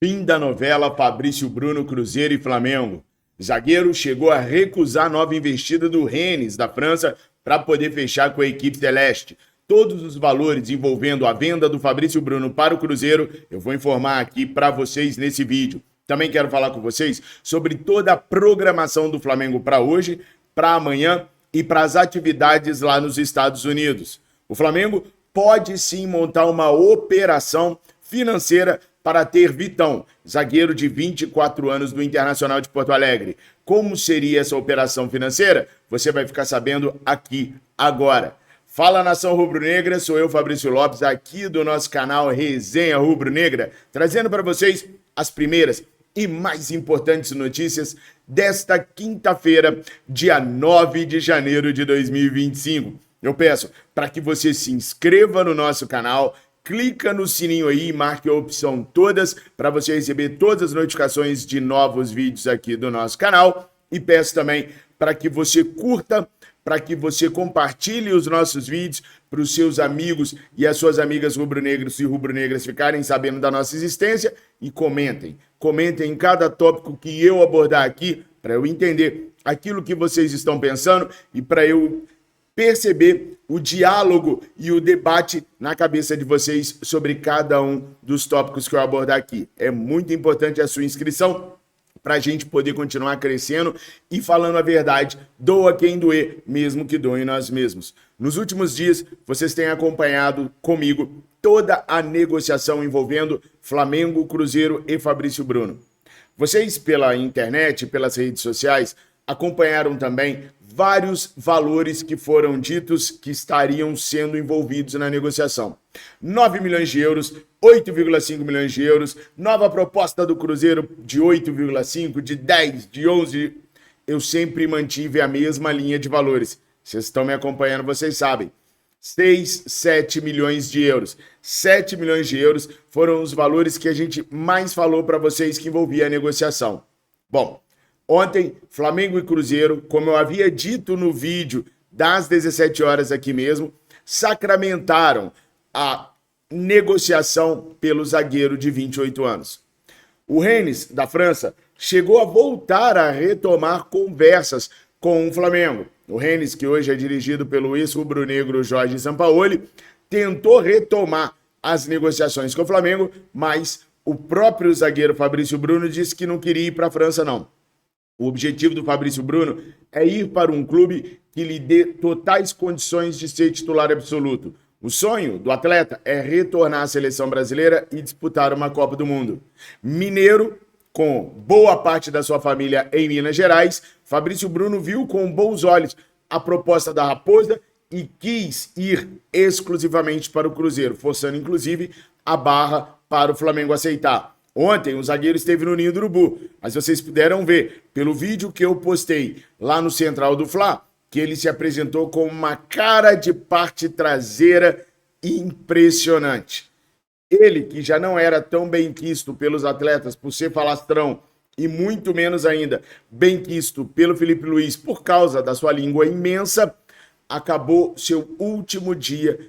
Fim da novela Fabrício Bruno, Cruzeiro e Flamengo. Zagueiro chegou a recusar nova investida do Rennes, da França, para poder fechar com a equipe celeste. Todos os valores envolvendo a venda do Fabrício Bruno para o Cruzeiro, eu vou informar aqui para vocês nesse vídeo. Também quero falar com vocês sobre toda a programação do Flamengo para hoje, para amanhã e para as atividades lá nos Estados Unidos. O Flamengo pode sim montar uma operação financeira para ter Vitão, zagueiro de 24 anos do Internacional de Porto Alegre. Como seria essa operação financeira? Você vai ficar sabendo aqui agora. Fala, nação rubro-negra, sou eu, Fabrício Lopes, aqui do nosso canal Resenha Rubro-Negra, trazendo para vocês as primeiras e mais importantes notícias desta quinta-feira, dia 9 de janeiro de 2025. Eu peço para que você se inscreva no nosso canal, clica no sininho aí e marque a opção todas para você receber todas as notificações de novos vídeos aqui do nosso canal. E peço também para que você curta, para que você compartilhe os nossos vídeos para os seus amigos e as suas amigas rubro-negros e rubro-negras ficarem sabendo da nossa existência e comentem. Comentem em cada tópico que eu abordar aqui para eu entender aquilo que vocês estão pensando e para eu perceber o diálogo e o debate na cabeça de vocês sobre cada um dos tópicos que eu abordar aqui. É muito importante a sua inscrição para a gente poder continuar crescendo e falando a verdade, doa quem doer, mesmo que doe nós mesmos. Nos últimos dias, vocês têm acompanhado comigo toda a negociação envolvendo Flamengo, Cruzeiro e Fabrício Bruno. Vocês, pela internet, pelas redes sociais, acompanharam também vários valores que foram ditos que estariam sendo envolvidos na negociação. 9 milhões de euros, 8,5 milhões de euros, nova proposta do Cruzeiro de 8,5, de 10, de 11. Eu sempre mantive a mesma linha de valores. Vocês estão me acompanhando, vocês sabem. 6, 7 milhões de euros. 7 milhões de euros foram os valores que a gente mais falou para vocês que envolvia a negociação. Bom, ontem, Flamengo e Cruzeiro, como eu havia dito no vídeo das 17 horas aqui mesmo, sacramentaram a negociação pelo zagueiro de 28 anos. O Rennes, da França, chegou a voltar a retomar conversas com o Flamengo. O Rennes, que hoje é dirigido pelo ex-rubro-negro Jorge Sampaoli, tentou retomar as negociações com o Flamengo, mas o próprio zagueiro Fabrício Bruno disse que não queria ir para a França, não. O objetivo do Fabrício Bruno é ir para um clube que lhe dê totais condições de ser titular absoluto. O sonho do atleta é retornar à seleção brasileira e disputar uma Copa do Mundo. Mineiro, com boa parte da sua família em Minas Gerais, Fabrício Bruno viu com bons olhos a proposta da Raposa e quis ir exclusivamente para o Cruzeiro, forçando inclusive a barra para o Flamengo aceitar. Ontem o zagueiro esteve no Ninho do Urubu, mas vocês puderam ver pelo vídeo que eu postei lá no Central do Fla, que ele se apresentou com uma cara de parte traseira impressionante. Ele, que já não era tão bem quisto pelos atletas por ser falastrão e muito menos ainda bem quisto pelo Felipe Luiz por causa da sua língua imensa, acabou seu último dia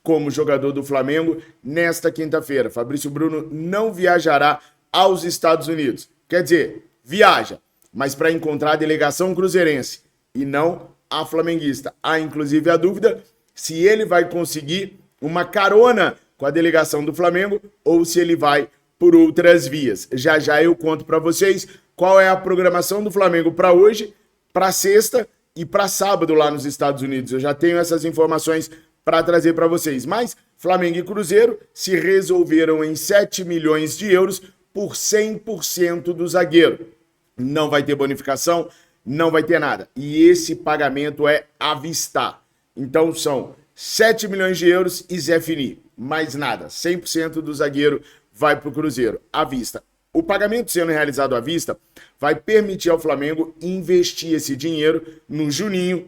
como jogador do Flamengo nesta quinta-feira. Fabrício Bruno não viajará aos Estados Unidos. Quer dizer, viaja, mas para encontrar a delegação cruzeirense e não a flamenguista. Há inclusive a dúvida se ele vai conseguir uma carona com a delegação do Flamengo ou se ele vai por outras vias. Já já eu conto para vocês qual é a programação do Flamengo para hoje, para sexta e para sábado lá nos Estados Unidos. Eu já tenho essas informações para trazer para vocês. Mas Flamengo e Cruzeiro se resolveram em 7 milhões de euros por 100% do zagueiro. Não vai ter bonificação, não vai ter nada. E esse pagamento é à vista. Então são 7 milhões de euros e Zé Fini. Mais nada. 100% do zagueiro vai para o Cruzeiro, à vista. O pagamento sendo realizado à vista vai permitir ao Flamengo investir esse dinheiro no Juninho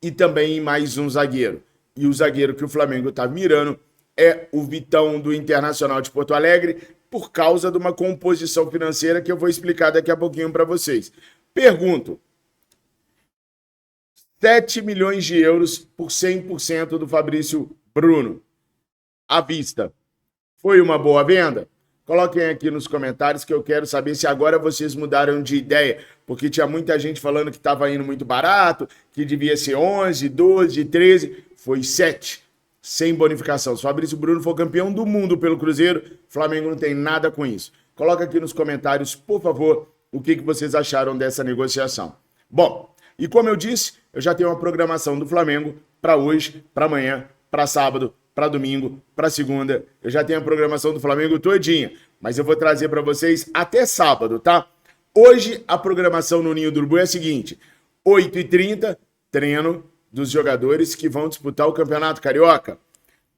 e também em mais um zagueiro. E o zagueiro que o Flamengo está mirando é o Vitão do Internacional de Porto Alegre, por causa de uma composição financeira que eu vou explicar daqui a pouquinho para vocês. Pergunto, 7 milhões de euros por 100% do Fabrício Bruno, à vista. Foi uma boa venda? Coloquem aqui nos comentários que eu quero saber se agora vocês mudaram de ideia, porque tinha muita gente falando que estava indo muito barato, que devia ser 11, 12, 13, foi 7, sem bonificação. Se o Fabrício Bruno for campeão do mundo pelo Cruzeiro, Flamengo não tem nada com isso. Coloca aqui nos comentários, por favor, o que vocês acharam dessa negociação. Bom, e como eu disse, eu já tenho uma programação do Flamengo para hoje, para amanhã, para sábado, para domingo, para segunda. Eu já tenho a programação do Flamengo todinha, mas eu vou trazer para vocês até sábado, tá? Hoje a programação no Ninho do Urubu é a seguinte: 8h30, treino dos jogadores que vão disputar o Campeonato Carioca.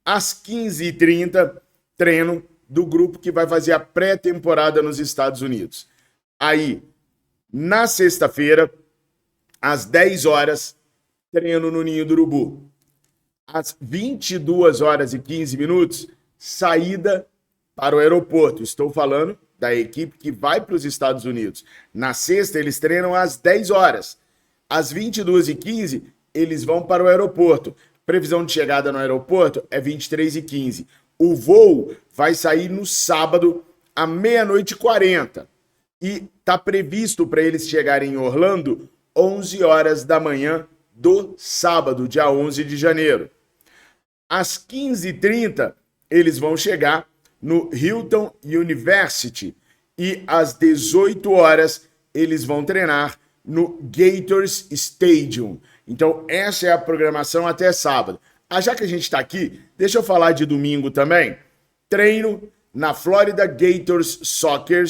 Às 15h30, treino do grupo que vai fazer a pré-temporada nos Estados Unidos. Aí, na sexta-feira, às 10 horas, treino no Ninho do Urubu. Às 22h15, saída para o aeroporto. Estou falando da equipe que vai para os Estados Unidos. Na sexta, eles treinam às 10 horas. Às 22h15, eles vão para o aeroporto. Previsão de chegada no aeroporto é 23h15. O voo vai sair no sábado, à 00h40. E está previsto para eles chegarem em Orlando 11 horas da manhã do sábado, dia 11 de janeiro. Às 15h30, eles vão chegar no Hilton University e às 18 horas eles vão treinar no Gators Stadium. Então, essa é a programação até sábado. Já que a gente está aqui, deixa eu falar de domingo também. Treino na Florida Gators Soccer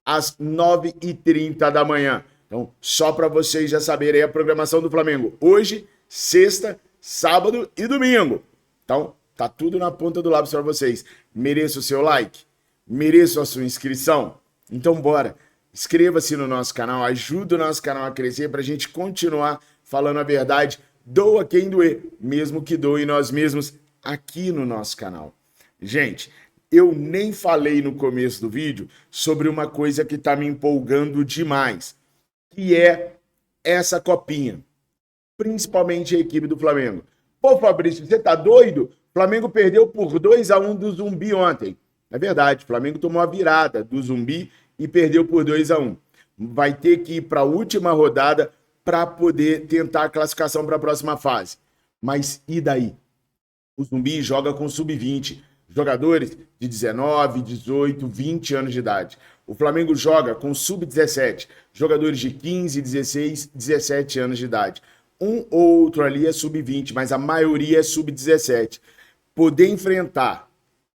às 9h30 da manhã. Então, só para vocês já saberem a programação do Flamengo. Hoje, sexta, sábado e domingo. Então, tá tudo na ponta do lápis para vocês. Mereço o seu like? Mereço a sua inscrição? Então, bora. Inscreva-se no nosso canal, ajuda o nosso canal a crescer para a gente continuar falando a verdade. Doa quem doer, mesmo que doe nós mesmos aqui no nosso canal. Gente, eu nem falei no começo do vídeo sobre uma coisa que tá me empolgando demais, que é essa copinha, principalmente a equipe do Flamengo. Pô, Fabrício, você tá doido? O Flamengo perdeu por 2-1 do Zumbi ontem. É verdade, o Flamengo tomou a virada do Zumbi e perdeu por 2-1. Vai ter que ir para a última rodada para poder tentar a classificação para a próxima fase. Mas e daí? O Zumbi joga com sub-20, jogadores de 19, 18, 20 anos de idade. O Flamengo joga com sub-17, jogadores de 15, 16, 17 anos de idade. Um ou outro ali é sub-20, mas a maioria é sub-17. Poder enfrentar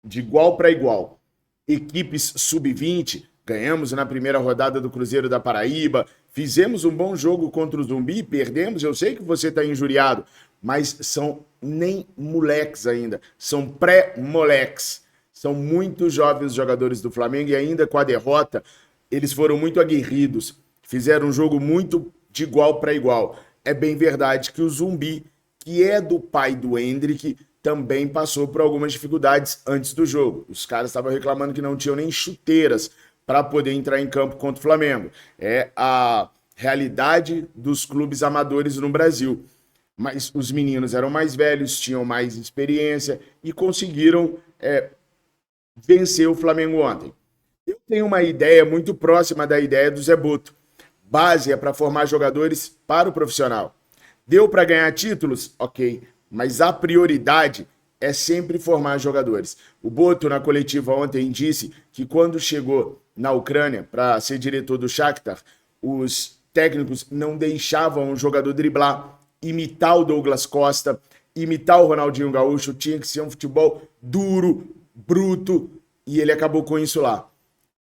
de igual para igual equipes sub-20, ganhamos na primeira rodada do Cruzeiro da Paraíba, fizemos um bom jogo contra o Zumbi, perdemos, eu sei que você está injuriado, mas são nem moleques ainda, são pré-moleques. São muito jovens os jogadores do Flamengo e ainda com a derrota, eles foram muito aguerridos, fizeram um jogo muito de igual para igual. É bem verdade que o Zumbi, que é do pai do Hendrick, também passou por algumas dificuldades antes do jogo. Os caras estavam reclamando que não tinham nem chuteiras para poder entrar em campo contra o Flamengo. É a realidade dos clubes amadores no Brasil. Mas os meninos eram mais velhos, tinham mais experiência e conseguiram vencer o Flamengo ontem. Eu tenho uma ideia muito próxima da ideia do Zé Boto. Base é para formar jogadores para o profissional. Deu para ganhar títulos? Ok. Mas a prioridade é sempre formar jogadores. O Boto, na coletiva ontem, disse que quando chegou na Ucrânia para ser diretor do Shakhtar, os técnicos não deixavam o jogador driblar, imitar o Douglas Costa, imitar o Ronaldinho Gaúcho, tinha que ser um futebol duro, bruto, e ele acabou com isso lá.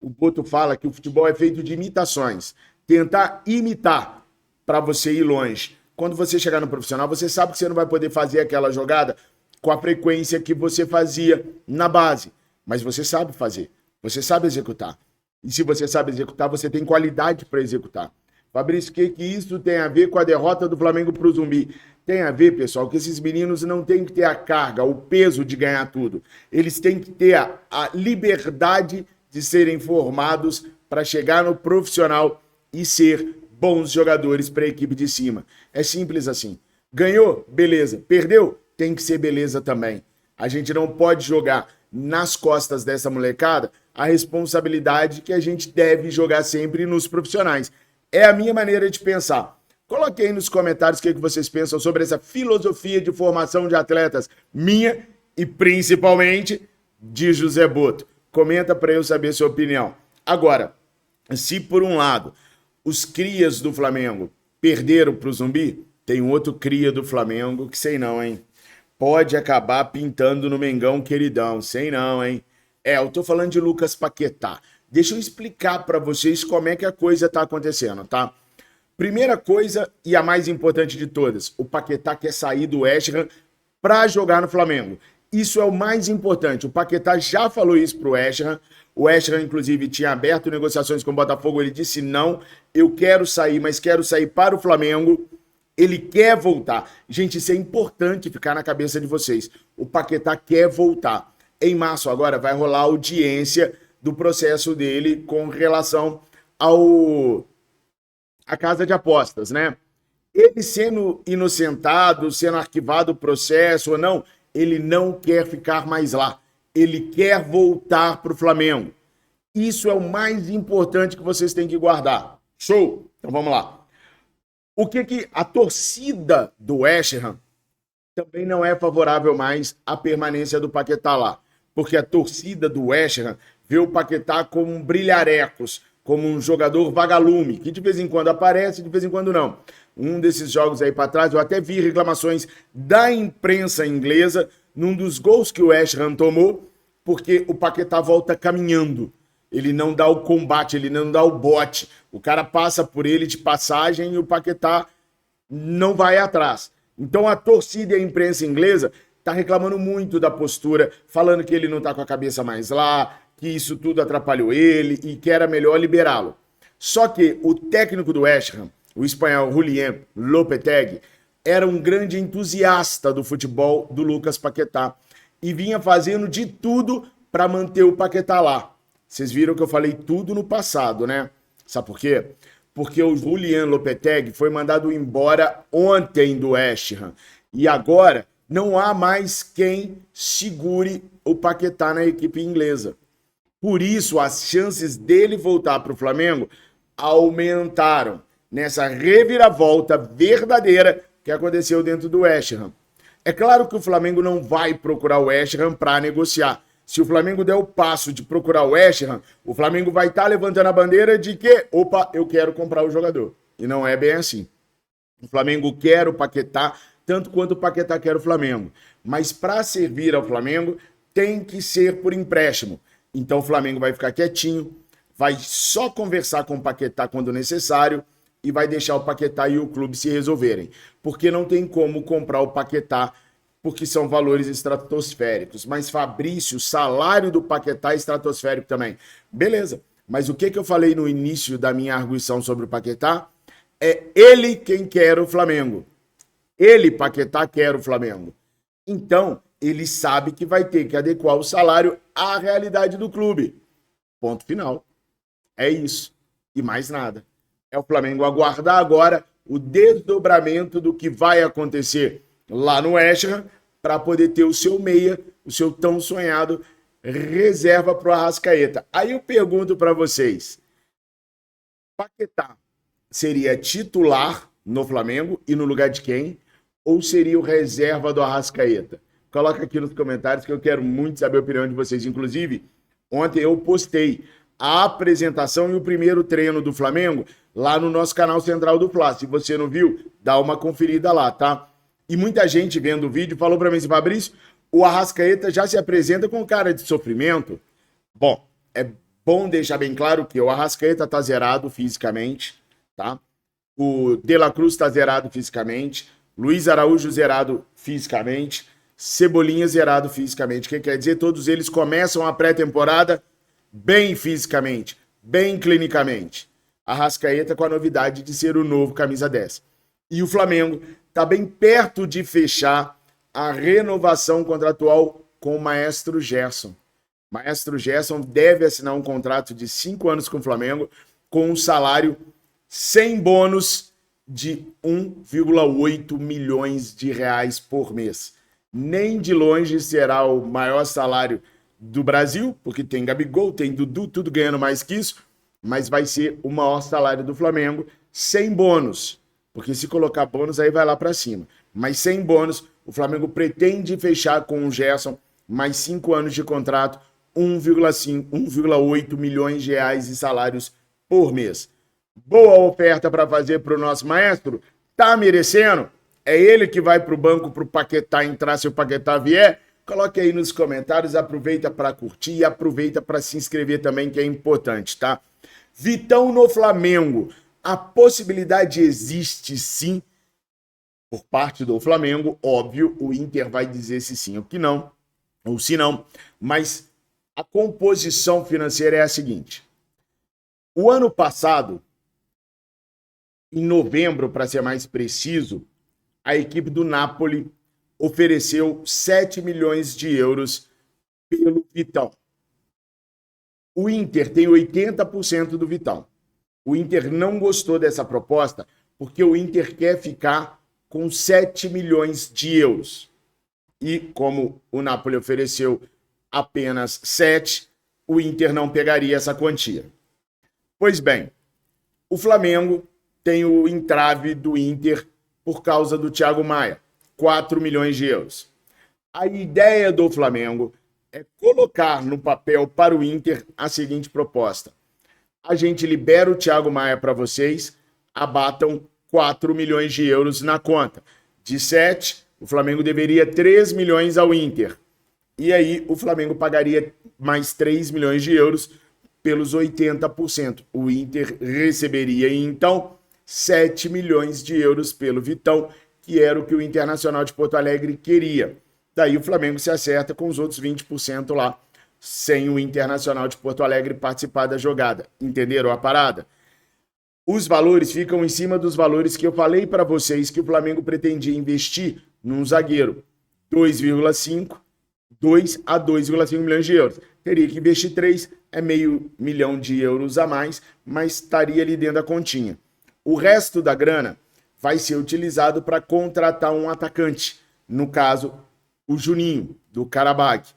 O Boto fala que o futebol é feito de imitações. Tentar imitar para você ir longe. Quando você chegar no profissional, você sabe que você não vai poder fazer aquela jogada com a frequência que você fazia na base. Mas você sabe fazer. Você sabe executar. E se você sabe executar, você tem qualidade para executar. Fabrício, o que isso tem a ver com a derrota do Flamengo para o Zumbi? Tem a ver, pessoal, que esses meninos não têm que ter a carga, o peso de ganhar tudo. Eles têm que ter a liberdade de serem formados para chegar no profissional e ser bons jogadores para a equipe de cima. É simples assim. Ganhou? Beleza. Perdeu? Tem que ser beleza também. A gente não pode jogar nas costas dessa molecada a responsabilidade que a gente deve jogar sempre nos profissionais. É a minha maneira de pensar. Coloquei aí nos comentários o que vocês pensam sobre essa filosofia de formação de atletas minha e principalmente de José Boto. Comenta para eu saber sua opinião. Agora, se por um lado os crias do Flamengo perderam para o Zumbi, tem um outro cria do Flamengo que sei não, hein? Pode acabar pintando no Mengão queridão, sei não, hein? Eu tô falando de Lucas Paquetá. Deixa eu explicar para vocês como é que a coisa tá acontecendo, tá? Primeira coisa e a mais importante de todas, o Paquetá quer sair do West Ham para jogar no Flamengo. Isso é o mais importante. O Paquetá já falou isso pro West Ham. O West Ham, inclusive, tinha aberto negociações com o Botafogo. Ele disse, não, eu quero sair, mas quero sair para o Flamengo. Ele quer voltar. Gente, isso é importante ficar na cabeça de vocês. O Paquetá quer voltar. Em março agora vai rolar a audiência do processo dele com relação à casa de apostas, né? Ele sendo inocentado, sendo arquivado o processo ou não, ele não quer ficar mais lá. Ele quer voltar para o Flamengo. Isso é o mais importante que vocês têm que guardar. Show? Então vamos lá. O que a torcida do West Ham também não é favorável mais à permanência do Paquetá lá. Porque a torcida do West Ham vê o Paquetá como um brilharecos, como um jogador vagalume, que de vez em quando aparece, de vez em quando não. Um desses jogos aí para trás, eu até vi reclamações da imprensa inglesa num dos gols que o West Ham tomou, porque o Paquetá volta caminhando. Ele não dá o combate, ele não dá o bote. O cara passa por ele de passagem e o Paquetá não vai atrás. Então a torcida e a imprensa inglesa tá reclamando muito da postura, falando que ele não tá com a cabeça mais lá, que isso tudo atrapalhou ele e que era melhor liberá-lo. Só que o técnico do West Ham, o espanhol Julián Lopetegui, era um grande entusiasta do futebol do Lucas Paquetá e vinha fazendo de tudo para manter o Paquetá lá. Vocês viram que eu falei tudo no passado, né? Sabe por quê? Porque o Julián Lopetegui foi mandado embora ontem do West Ham e agora não há mais quem segure o Paquetá na equipe inglesa. Por isso, as chances dele voltar para o Flamengo aumentaram nessa reviravolta verdadeira que aconteceu dentro do West Ham. É claro que o Flamengo não vai procurar o West Ham para negociar. Se o Flamengo der o passo de procurar o West Ham, o Flamengo vai estar levantando a bandeira de que, opa, eu quero comprar o jogador. E não é bem assim. O Flamengo quer o Paquetá, tanto quanto o Paquetá quer o Flamengo. Mas para servir ao Flamengo, tem que ser por empréstimo. Então o Flamengo vai ficar quietinho, vai só conversar com o Paquetá quando necessário e vai deixar o Paquetá e o clube se resolverem. Porque não tem como comprar o Paquetá, porque são valores estratosféricos. Mas, Fabrício, o salário do Paquetá é estratosférico também. Beleza, mas o que eu falei no início da minha arguição sobre o Paquetá? É ele quem quer o Flamengo. Ele, Paquetá, quer o Flamengo. Então, ele sabe que vai ter que adequar o salário à realidade do clube. Ponto final. É isso. E mais nada. É o Flamengo aguardar agora o desdobramento do que vai acontecer lá no West Ham para poder ter o seu meia, o seu tão sonhado reserva para o Arrascaeta. Aí eu pergunto para vocês, Paquetá seria titular no Flamengo e no lugar de quem? Ou seria o reserva do Arrascaeta? Coloca aqui nos comentários que eu quero muito saber a opinião de vocês. Inclusive, ontem eu postei a apresentação e o primeiro treino do Flamengo lá no nosso canal Central do Fla. Se você não viu, dá uma conferida lá, tá? E muita gente vendo o vídeo falou para mim assim, Fabrício, o Arrascaeta já se apresenta com cara de sofrimento. Bom, é bom deixar bem claro que o Arrascaeta tá zerado fisicamente, tá? O De La Cruz tá zerado fisicamente, Luiz Araújo zerado fisicamente, Cebolinha zerado fisicamente. O que quer dizer? Todos eles começam a pré-temporada bem fisicamente, bem clinicamente. Arrascaeta com a novidade de ser o novo camisa 10. E o Flamengo está bem perto de fechar a renovação contratual com o Maestro Gerson. Maestro Gerson deve assinar um contrato de 5 anos com o Flamengo com um salário sem bônus de 1,8 milhões de reais por mês. Nem de longe será o maior salário do Brasil, porque tem Gabigol, tem Dudu, tudo ganhando mais que isso, mas vai ser o maior salário do Flamengo, sem bônus, porque se colocar bônus aí vai lá para cima, mas sem bônus, o Flamengo pretende fechar com o Gerson mais 5 anos de contrato, 1,5, 1,8 milhões de reais em salários por mês. Boa oferta para fazer para o nosso maestro? Tá merecendo? É ele que vai para o banco para o Paquetá entrar se o Paquetá vier? Coloque aí nos comentários, aproveita para curtir e aproveita para se inscrever também, que é importante, tá? Vitão no Flamengo. A possibilidade existe sim, por parte do Flamengo, óbvio, o Inter vai dizer se sim ou que não, ou se não, mas a composição financeira é a seguinte. O ano passado, em novembro, para ser mais preciso, a equipe do Napoli ofereceu 7 milhões de euros pelo Vitão. O Inter tem 80% do Vitão. O Inter não gostou dessa proposta porque o Inter quer ficar com 7 milhões de euros. E como o Napoli ofereceu apenas 7, o Inter não pegaria essa quantia. Pois bem, o Flamengo tem o entrave do Inter por causa do Thiago Maia, 4 milhões de euros. A ideia do Flamengo é colocar no papel para o Inter a seguinte proposta. A gente libera o Thiago Maia para vocês, abatam 4 milhões de euros na conta. De 7, o Flamengo deveria 3 milhões ao Inter. E aí o Flamengo pagaria mais 3 milhões de euros pelos 80%. O Inter receberia, então, 7 milhões de euros pelo Vitão, que era o que o Internacional de Porto Alegre queria. Daí o Flamengo se acerta com os outros 20% lá, sem o Internacional de Porto Alegre participar da jogada. Entenderam a parada? Os valores ficam em cima dos valores que eu falei para vocês que o Flamengo pretendia investir num zagueiro. 2 a 2,5 milhões de euros. Teria que investir 3, é meio milhão de euros a mais, mas estaria ali dentro da continha. O resto da grana vai ser utilizado para contratar um atacante, no caso, o Juninho, do Karabakh.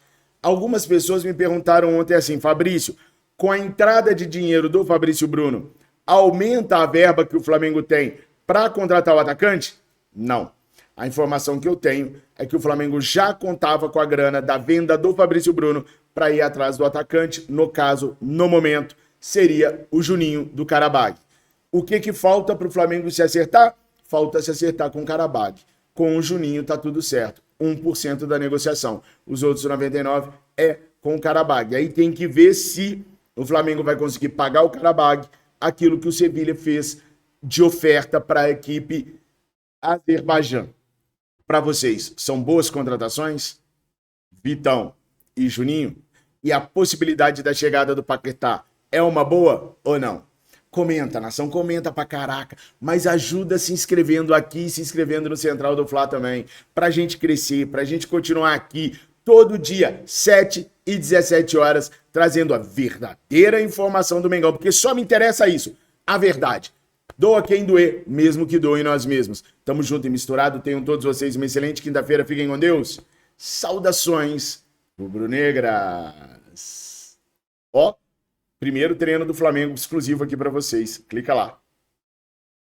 Algumas pessoas me perguntaram ontem assim, Fabrício, com a entrada de dinheiro do Fabrício Bruno, aumenta a verba que o Flamengo tem para contratar o atacante? Não. A informação que eu tenho é que o Flamengo já contava com a grana da venda do Fabrício Bruno para ir atrás do atacante. No caso, no momento, seria o Juninho do Karabakh. O que falta para o Flamengo se acertar? Falta se acertar com o Karabakh. Com o Juninho tá tudo certo. 1% da negociação. Os outros 99% é com o Karabakh. Aí tem que ver se o Flamengo vai conseguir pagar o Karabakh aquilo que o Sevilha fez de oferta para a equipe Azerbaijão. Para vocês, são boas contratações? Vitão e Juninho? E a possibilidade da chegada do Paquetá é uma boa ou não? Comenta, nação, comenta pra caraca, mas ajuda se inscrevendo aqui e se inscrevendo no Central do Fla também, pra gente crescer, pra gente continuar aqui todo dia, 7 e 17 horas, trazendo a verdadeira informação do Mengão, porque só me interessa isso, a verdade. Doa quem doer, mesmo que doe nós mesmos. Tamo junto e misturado, tenham todos vocês uma excelente quinta-feira, fiquem com Deus. Saudações rubro-negras. Ó, primeiro treino do Flamengo exclusivo aqui para vocês. Clica lá.